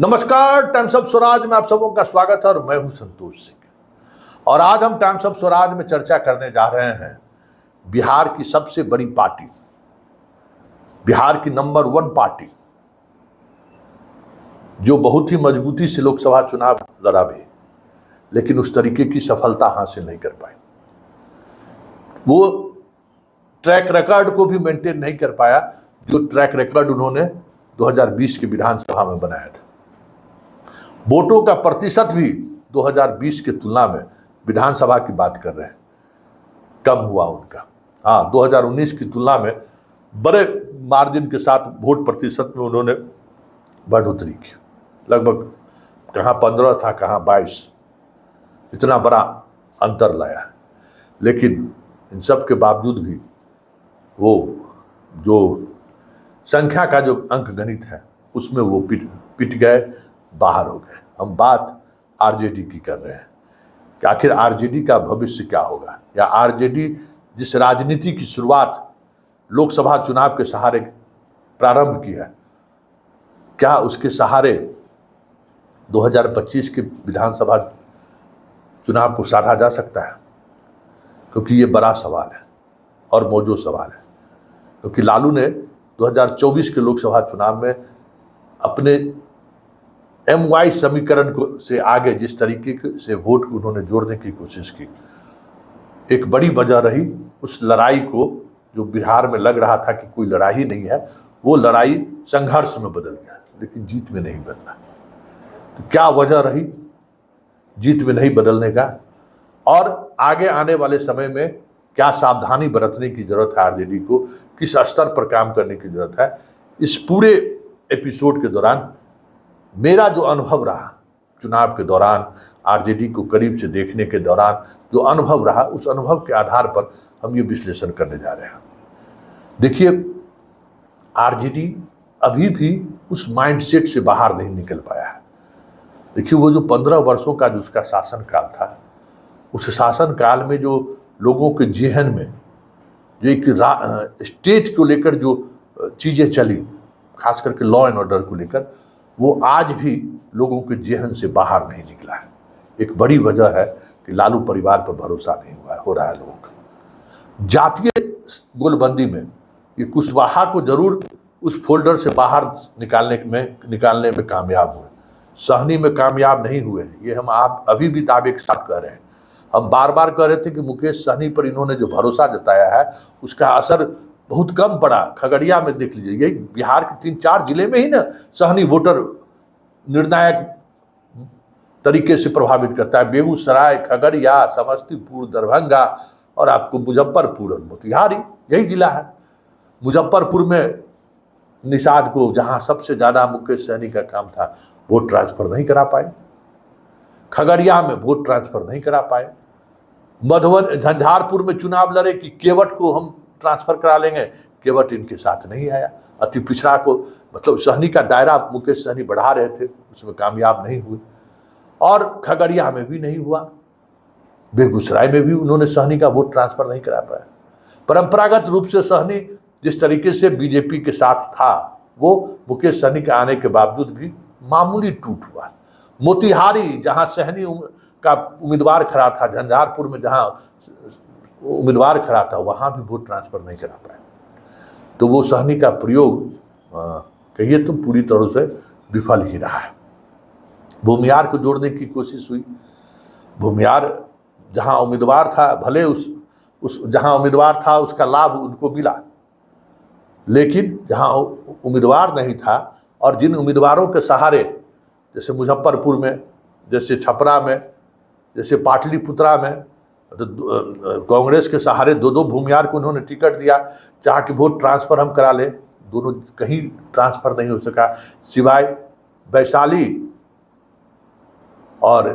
नमस्कार, times of Swaraj में आप सबों का स्वागत है और मैं हूं संतोष सिंह। और आज हम टाइम्स ऑफ स्वराज में चर्चा करने जा रहे हैं बिहार की सबसे बड़ी पार्टी, बिहार की नंबर 1 पार्टी, जो बहुत ही मजबूती से लोकसभा चुनाव लड़ा भी, लेकिन उस तरीके की सफलता हासिल नहीं कर पाई। वो ट्रैक रिकॉर्ड को भी मेंटेन नहीं कर पाया जो ट्रैक रिकॉर्ड उन्होंने 2020 के विधानसभा में बनाया था। वोटों का प्रतिशत भी 2020 की तुलना में, विधानसभा की बात कर रहे हैं, कम हुआ उनका। हाँ, 2019 की तुलना में बड़े मार्जिन के साथ वोट प्रतिशत में उन्होंने बढ़ोतरी की। लगभग कहाँ 15 था, कहाँ 22, इतना बड़ा अंतर लाया। लेकिन इन सब के बावजूद भी वो जो संख्या का जो अंक गणित है उसमें वो पिट गए, बाहर हो गए। हम बात आरजेडी की कर रहे हैं कि आखिर आरजेडी का भविष्य क्या होगा, या आरजेडी जिस राजनीति की शुरुआत लोकसभा चुनाव के सहारे प्रारंभ की है, क्या उसके सहारे 2025 के विधानसभा चुनाव को साधा जा सकता है? क्योंकि ये बड़ा सवाल है और मौजूद सवाल है। क्योंकि लालू ने 2024 के लोकसभा चुनाव में अपने MY समीकरण को से आगे जिस तरीके से वोट को उन्होंने जोड़ने की कोशिश की, एक बड़ी वजह रही उस लड़ाई को, जो बिहार में लग रहा था कि कोई लड़ाई नहीं है, वो लड़ाई संघर्ष में बदल गया, लेकिन जीत में नहीं बदला। तो क्या वजह रही जीत में नहीं बदलने का, और आगे आने वाले समय में क्या सावधानी बरतने की जरूरत है आरजेडी को, किस स्तर पर काम करने की जरूरत है, इस पूरे एपिसोड के दौरान मेरा जो अनुभव रहा चुनाव के दौरान, आरजेडी को करीब से देखने के दौरान जो अनुभव रहा, उस अनुभव के आधार पर हम ये विश्लेषण करने जा रहे हैं। देखिए, आरजेडी अभी भी उस माइंडसेट से बाहर नहीं निकल पाया है। देखिए, वो जो 15 वर्षों का जो उसका शासनकाल था, उस शासनकाल में जो लोगों के जेहन में जो एक स्टेट को लेकर जो चीज़ें चली, खास करके लॉ एंड ऑर्डर को लेकर, वो आज भी लोगों के जेहन से बाहर नहीं निकला है। एक बड़ी वजह है कि लालू परिवार पर भरोसा नहीं हो रहा है लोगों का। जातीय गोलबंदी में ये कुशवाहा को जरूर उस फोल्डर से बाहर निकालने में कामयाब हुए, सहनी में कामयाब नहीं हुए। ये हम आप अभी भी दावे के साथ कह रहे हैं। हम बार बार कह रहे थे कि मुकेश सहनी पर इन्होंने जो भरोसा जताया है उसका असर बहुत कम पड़ा। खगड़िया में देख लीजिए, यही बिहार के 3-4 जिले में ही ना सहनी वोटर निर्णायक तरीके से प्रभावित करता है। बेगूसराय, खगड़िया, समस्तीपुर, दरभंगा और आपको मुजफ्फरपुर और मोतिहारी, यही जिला है। मुजफ्फरपुर में निषाद को, जहां सबसे ज्यादा मुकेश सहनी का काम था, वोट ट्रांसफर नहीं करा पाए। खगड़िया में वोट ट्रांसफर नहीं करा पाए। मधुबन झंझारपुर में चुनाव लड़े कि केवट को हम ट्रांसफर करा लेंगे, केवट इनके साथ नहीं आया। अति पिछड़ा को, मतलब सहनी का दायरा मुकेश सहनी बढ़ा रहे थे, उसमें कामयाब नहीं हुए। और खगड़िया में भी नहीं हुआ, बेगूसराय में भी उन्होंने सहनी का वोट ट्रांसफर नहीं करा पाया। परंपरागत रूप से सहनी जिस तरीके से बीजेपी के साथ था, वो मुकेश सहनी के आने के बावजूद भी मामूली टूट हुआ। मोतिहारी, जहां सहनी का उम्मीदवार खड़ा था, झंझारपुर में जहां उम्मीदवार खड़ा था, वहां भी वोट ट्रांसफर नहीं करा पाया। तो वो सहनी का प्रयोग कहिए तो पूरी तरह से विफल ही रहा है। भूमियार को जोड़ने की कोशिश हुई। भूमियार जहां उम्मीदवार था, भले उस जहां उम्मीदवार था उसका लाभ उनको मिला, लेकिन जहां उम्मीदवार नहीं था और जिन उम्मीदवारों के सहारे, जैसे मुजफ्फरपुर में, जैसे छपरा में, जैसे पाटलिपुत्रा में, तो कांग्रेस के सहारे 2-2 भूमियार को उन्होंने टिकट दिया, चाह कि वोट ट्रांसफर हम करा ले, दोनों कहीं ट्रांसफर नहीं हो सका, सिवाय वैशाली और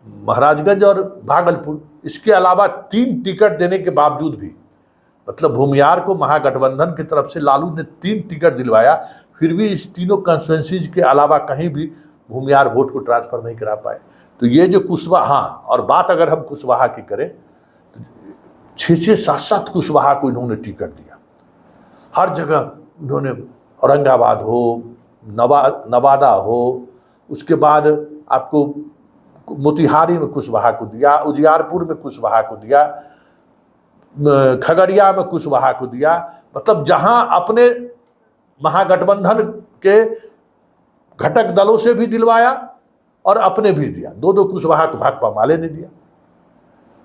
महाराजगंज और भागलपुर। इसके अलावा 3 टिकट देने के बावजूद भी, मतलब भूमियार को महागठबंधन की तरफ से लालू ने 3 टिकट दिलवाया, फिर भी इस तीनों कॉन्स्टिट्यूएंसीज के अलावा कहीं भी भूमियार वोट को ट्रांसफर नहीं करा पाए। तो ये जो कुशवाहा, और बात अगर हम कुशवाहा की करें तो 6-6, 7-7 कुशवाहा को इन्होंने टिकट दिया। हर जगह उन्होंने, औरंगाबाद हो, नवादा हो, उसके बाद आपको मोतिहारी में कुशवाहा को दिया, उजियारपुर में कुशवाहा को दिया, खगड़िया में कुशवाहा को दिया। मतलब जहां अपने महागठबंधन के घटक दलों से भी दिलवाया और अपने भी दिया। दो दो कुशवाहा को भाकपा माले ने दिया।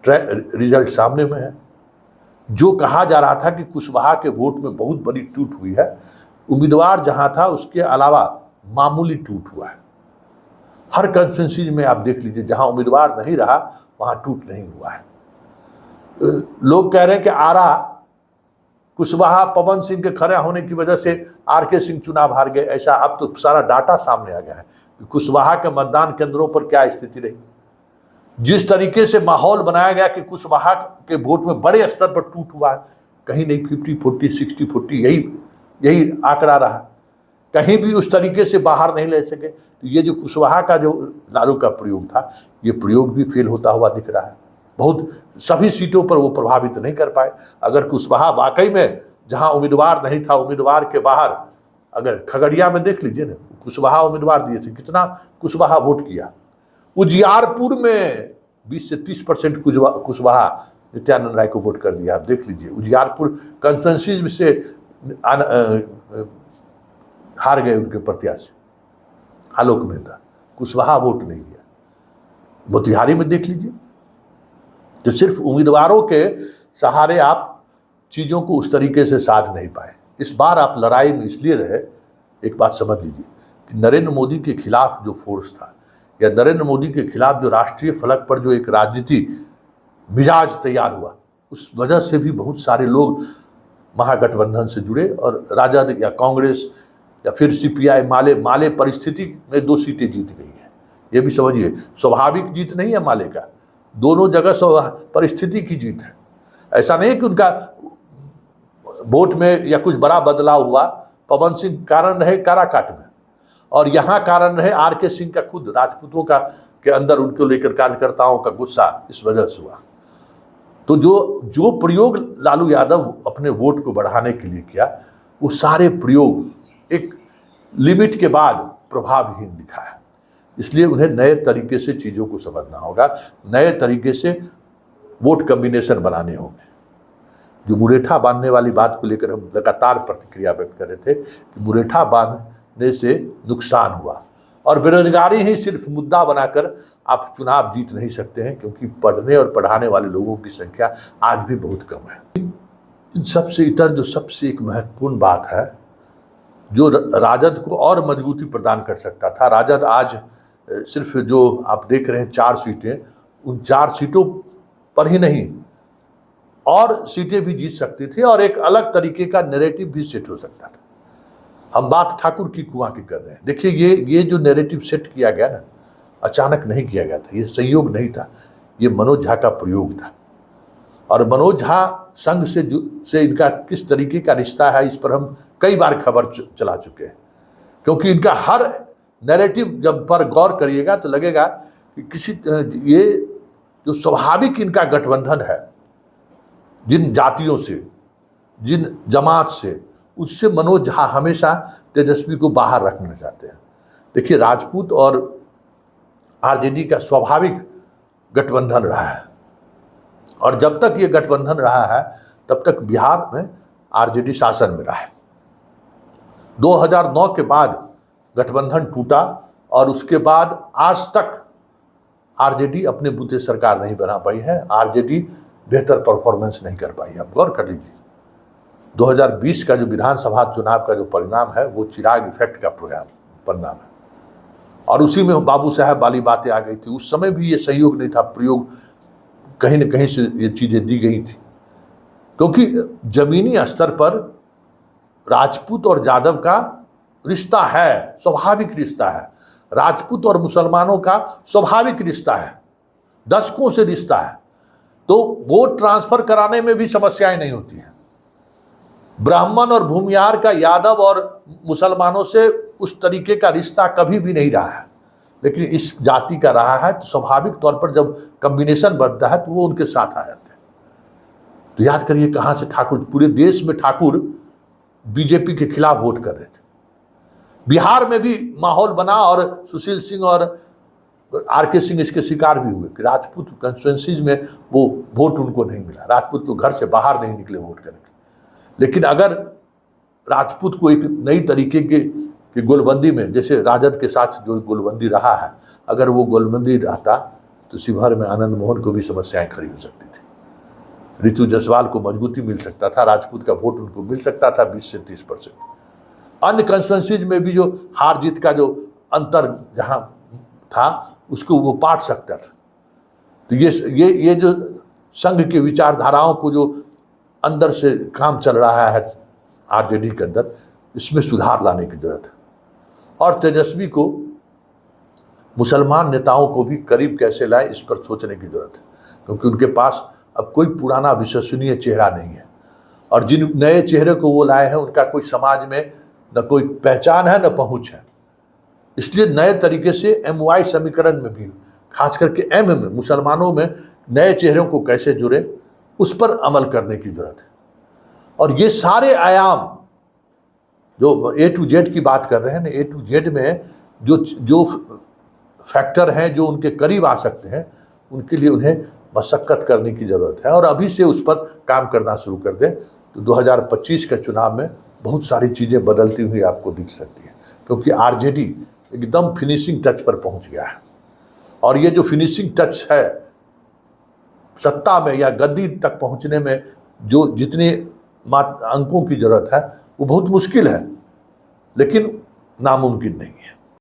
रिजल्ट सामने में है। जो कहा जा रहा था कि कुशवाहा के वोट में बहुत बड़ी टूट हुई है, उम्मीदवार जहां था उसके अलावा मामूली टूट हुआ है। हर कंस्टिट्यूंसी में आप देख लीजिए, जहां उम्मीदवार नहीं रहा वहां टूट नहीं हुआ है। लोग कह रहे हैं कि आरा कुशवाहा पवन सिंह के खड़े होने की वजह से आर.के. सिंह चुनाव हार गए, ऐसा अब तो सारा डाटा सामने आ गया है कि कुशवाहा के मतदान केंद्रों पर क्या स्थिति रही। जिस तरीके से माहौल बनाया गया कि कुशवाहा के वोट में बड़े स्तर पर टूट हुआ है, कहीं नहीं 50-40, 60-40 यही आंकड़ा रहा। कहीं भी उस तरीके से बाहर नहीं ले सके। तो ये जो कुशवाहा का जो लालू का प्रयोग था, ये प्रयोग भी फेल होता हुआ दिख रहा है। बहुत सभी सीटों पर वो प्रभावित नहीं कर पाए। अगर कुशवाहा वाकई में जहां उम्मीदवार नहीं था, उम्मीदवार के बाहर, अगर खगड़िया में देख लीजिए ना, कुशवाहा उम्मीदवार दिए थे, कितना कुशवाहा वोट किया। उजियारपुर में 20 से 30% कुशवाहा नित्यानंद राय को वोट कर दिया। आप देख लीजिए, उजियारपुर कंस्टिट्यूंसी से हार गए उनके प्रत्याशी आलोक मेहता, कुशवाहा वोट नहीं दिया। मोतिहारी में देख लीजिए, तो सिर्फ उम्मीदवारों के सहारे आप चीज़ों को उस तरीके से साध नहीं पाए। इस बार आप लड़ाई में इसलिए रहे, एक बात समझ लीजिए कि नरेंद्र मोदी के खिलाफ जो फोर्स था, या नरेंद्र मोदी के खिलाफ जो राष्ट्रीय फलक पर जो एक राजनीति मिजाज तैयार हुआ, उस वजह से भी बहुत सारे लोग महागठबंधन से जुड़े और राजद या कांग्रेस या फिर सीपीआई माले परिस्थिति में 2 सीटें जीत गई हैं। ये भी समझिए, स्वाभाविक जीत नहीं है माले का, दोनों जगह परिस्थिति की जीत है। ऐसा नहीं कि उनका वोट में या कुछ बड़ा बदलाव हुआ। पवन सिंह कारण रहे काराकाट में, और यहाँ कारण रहे आर.के. सिंह का खुद राजपूतों का के अंदर उनको लेकर कार्यकर्ताओं का गुस्सा, इस वजह से हुआ। तो जो प्रयोग लालू यादव अपने वोट को बढ़ाने के लिए किया, वो सारे प्रयोग एक लिमिट के बाद प्रभावहीन दिखा है। इसलिए उन्हें नए तरीके से चीज़ों को समझना होगा, नए तरीके से वोट कम्बिनेशन बनाने होंगे। जो मुरेठा बांधने वाली बात को लेकर हम लगातार प्रतिक्रिया व्यक्त कर रहे थे कि मुरेठा बांधने से नुकसान हुआ, और बेरोजगारी ही सिर्फ मुद्दा बनाकर आप चुनाव जीत नहीं सकते हैं, क्योंकि पढ़ने और पढ़ाने वाले लोगों की संख्या आज भी बहुत कम है। इन सबसे इतर जो सबसे एक महत्वपूर्ण बात है, जो राजद को और मजबूती प्रदान कर सकता था, राजद आज सिर्फ जो आप देख रहे हैं 4 सीटें, उन 4 सीटों पर ही नहीं और सीटें भी जीत सकती थी, और एक अलग तरीके का नैरेटिव भी सेट हो सकता था। हम बात ठाकुर की कुआं की कर रहे हैं। देखिए, ये जो नैरेटिव सेट किया गया ना, अचानक नहीं किया गया था, ये संयोग नहीं था, ये मनोज झा का प्रयोग था। और मनोज झा संघ से इनका किस तरीके का रिश्ता है, इस पर हम कई बार खबर चला चुके हैं। क्योंकि इनका हर नैरेटिव जब पर गौर करिएगा तो लगेगा कि ये जो स्वाभाविक इनका गठबंधन है जिन जातियों से, जिन जमात से, उससे मनोज झा हमेशा तेजस्वी को बाहर रखना चाहते हैं। देखिए, राजपूत और आरजेडी का स्वाभाविक गठबंधन रहा है, और जब तक ये गठबंधन रहा है तब तक बिहार में आरजेडी शासन में रहा है। 2009 के बाद गठबंधन टूटा, और उसके बाद आज तक आरजेडी अपने बूते सरकार नहीं बना पाई है, आरजेडी बेहतर परफॉर्मेंस नहीं कर पाई। आप गौर कर लीजिए, 2020 का जो विधानसभा चुनाव का जो परिणाम है, वो चिराग इफेक्ट का परिणाम है, और उसी में बाबू साहब वाली बातें आ गई थी। उस समय भी ये सहयोग नहीं था, प्रयोग कहीं न कहीं से ये चीज़ें दी गई थी, क्योंकि जमीनी स्तर पर राजपूत और यादव का रिश्ता है, स्वाभाविक रिश्ता है। राजपूत और मुसलमानों का स्वाभाविक रिश्ता है, दशकों से रिश्ता है। तो वोट ट्रांसफर कराने में भी समस्याएं नहीं होती हैं। ब्राह्मण और भूमियार का यादव और मुसलमानों से उस तरीके का रिश्ता कभी भी नहीं रहा है, लेकिन इस जाति का रहा है। तो स्वाभाविक तौर पर जब कम्बिनेशन बनता है तो वो उनके साथ आ जाते हैं। तो याद करिए, कहाँ से ठाकुर, पूरे देश में ठाकुर बीजेपी के खिलाफ वोट कर रहे थे। बिहार में भी माहौल बना और सुशील सिंह और आर.के. सिंह इसके शिकार भी हुए कि राजपूत कंस्टिट्यूंसीज में वो वोट उनको नहीं मिला। राजपूत तो घर से बाहर नहीं निकले वोट करने के। लेकिन अगर राजपूत को एक नई तरीके की गोलबंदी में, जैसे राजद के साथ जो गोलबंदी रहा है, अगर वो गोलबंदी रहता तो शिवहर में आनंद मोहन को भी समस्याएं खड़ी हो सकती थी। ऋतु जायसवाल को मजबूती मिल सकता था, राजपूत का वोट उनको मिल सकता था 20 से 30%। अन्य कंस्टिट्यूंसीज में भी जो हार जीत का जो अंतर जहां था उसको वो पाट सकता था। तो ये जो संघ के विचारधाराओं को जो अंदर से काम चल रहा है आरजेडी के अंदर, इसमें सुधार लाने की जरूरत है। और तेजस्वी को मुसलमान नेताओं को भी करीब कैसे लाए, इस पर सोचने की जरूरत है, क्योंकि उनके पास अब कोई पुराना विश्वसनीय चेहरा नहीं है। और जिन नए चेहरे को वो लाए हैं उनका कोई समाज में न कोई पहचान है न पहुंच है। इसलिए नए तरीके से MY समीकरण में भी, खास करके M में, मुसलमानों में नए चेहरों को कैसे जुड़े, उस पर अमल करने की जरूरत है। और ये सारे आयाम जो A to Z की बात कर रहे हैं ना, A to Z में जो फैक्टर हैं जो उनके करीब आ सकते हैं, उनके लिए उन्हें मशक्कत करने की ज़रूरत है। और अभी से उस पर काम करना शुरू कर दें तो 2025 के चुनाव में बहुत सारी चीज़ें बदलती हुई आपको दिख सकती है, क्योंकि आरजेडी एकदम फिनिशिंग टच पर पहुंच गया है। और ये जो फिनिशिंग टच है सत्ता में या गद्दी तक पहुंचने में, जो जितने अंकों की ज़रूरत है वो बहुत मुश्किल है, लेकिन नामुमकिन नहीं है।